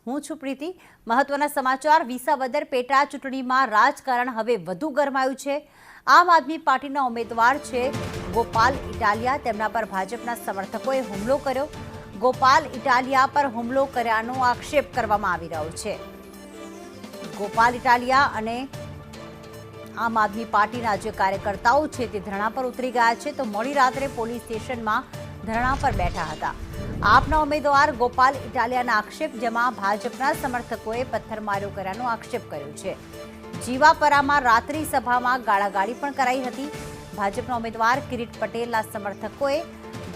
હું છું પ્રીતિ। મહત્વના સમાચાર। વિસાવદર પેટા ચૂંટણીમાં રાજકારણ હવે વધુ ગરમાયું છે। આમ આદમી પાર્ટીના ઉમેદવાર છે ગોપાલ ઇટાલિયા, તેમના પર ભાજપના સમર્થકોએ હુમલો કર્યો। ગોપાલ ઇટાલિયા પર હુમલો કર્યાનો આક્ષેપ કરવામાં આવી રહ્યો છે। ગોપાલ ઇટાલિયા અને આમ આદમી પાર્ટીના જે કાર્યકર્તાઓ છે તે ધરણા પર ઉતરી ગયા છે, તો મોડી રાત્રે પોલીસ સ્ટેશનમાં ધરણા પર બેઠા હતા। આપના ઉમેદવાર ગોપાલ ઇટાલિયાના આક્ષેપ, જેમાં ભાજપના સમર્થકોએ પથ્થરમારો કર્યાનો આક્ષેપ કર્યો છે। જીવાપરામાં રાત્રિ સભામાં ગાળાગાળી પણ કરાઈ હતી। ભાજપના ઉમેદવાર કિરીટ પટેલના સમર્થકોએ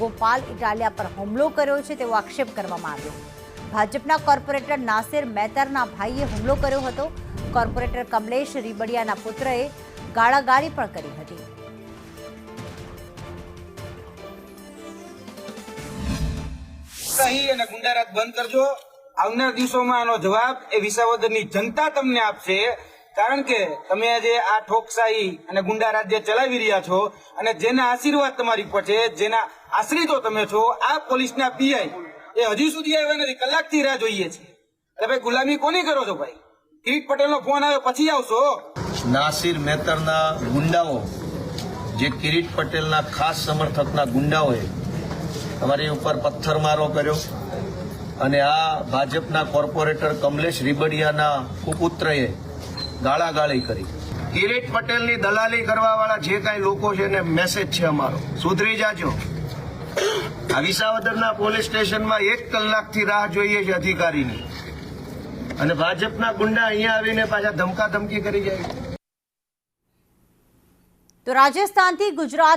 ગોપાલ ઇટાલિયા પર હુમલો કર્યો છે તેવો આક્ષેપ કરવામાં આવ્યો। ભાજપના કોર્પોરેટર નાસિર મહેતરના ભાઈએ હુમલો કર્યો હતો। કોર્પોરેટર કમલેશ રીબડિયાના પુત્રએ ગાળાગાળી પણ કરી હતી। સહી અને ગુંડારાજ બંધ કરજો। આવનાર દિવસોમાં આનો જવાબ એ વિસાવદરની જનતા તમને આપશે, કારણ કે તમે આજે આ ઠોકશાહી અને ગુંડારાજ જે ચલાવી રહ્યા છો અને જેના આશીર્વાદ તમારી પર છે, જેના આશ્રિતો તમે છો, આ પોલીસના પીઆઈ એ હજી સુધી આવ્યા નથી। કલાકથી રાહ જોઈએ છે। એટલે ભાઈ ગુલામી કોની કરો છો ભાઈ? કિરીટ પટેલનો ફોન આવ્યો પછી આવશો? નાસિર મહેતરના ગુંડાઓ, જે કિરીટ પટેલના ખાસ સમર્થકના ગુંડાઓએ અમારી ઉપર પથ્થરમારો કર્યો અને આ ભાજપના કોર્પોરેટર કમલેશ રીબડિયાના કુપુત્રએ ગાળાગાળી કરી। કિરીટ પટેલની દલાલી કરવાવાળા જે કાંઈ લોકો છે એને મેસેજ છે અમારો, સુધરી જાજો। આ વિસાવદરના પોલીસ સ્ટેશનમાં 1 કલાકથી રાહ જોઈએ છે અધિકારીની, અને ભાજપના ગુંડા અહીંયા આવીને પાછા ધમકાધમકી કરી જાય। તો રાજસ્થાનથી ગુજરાત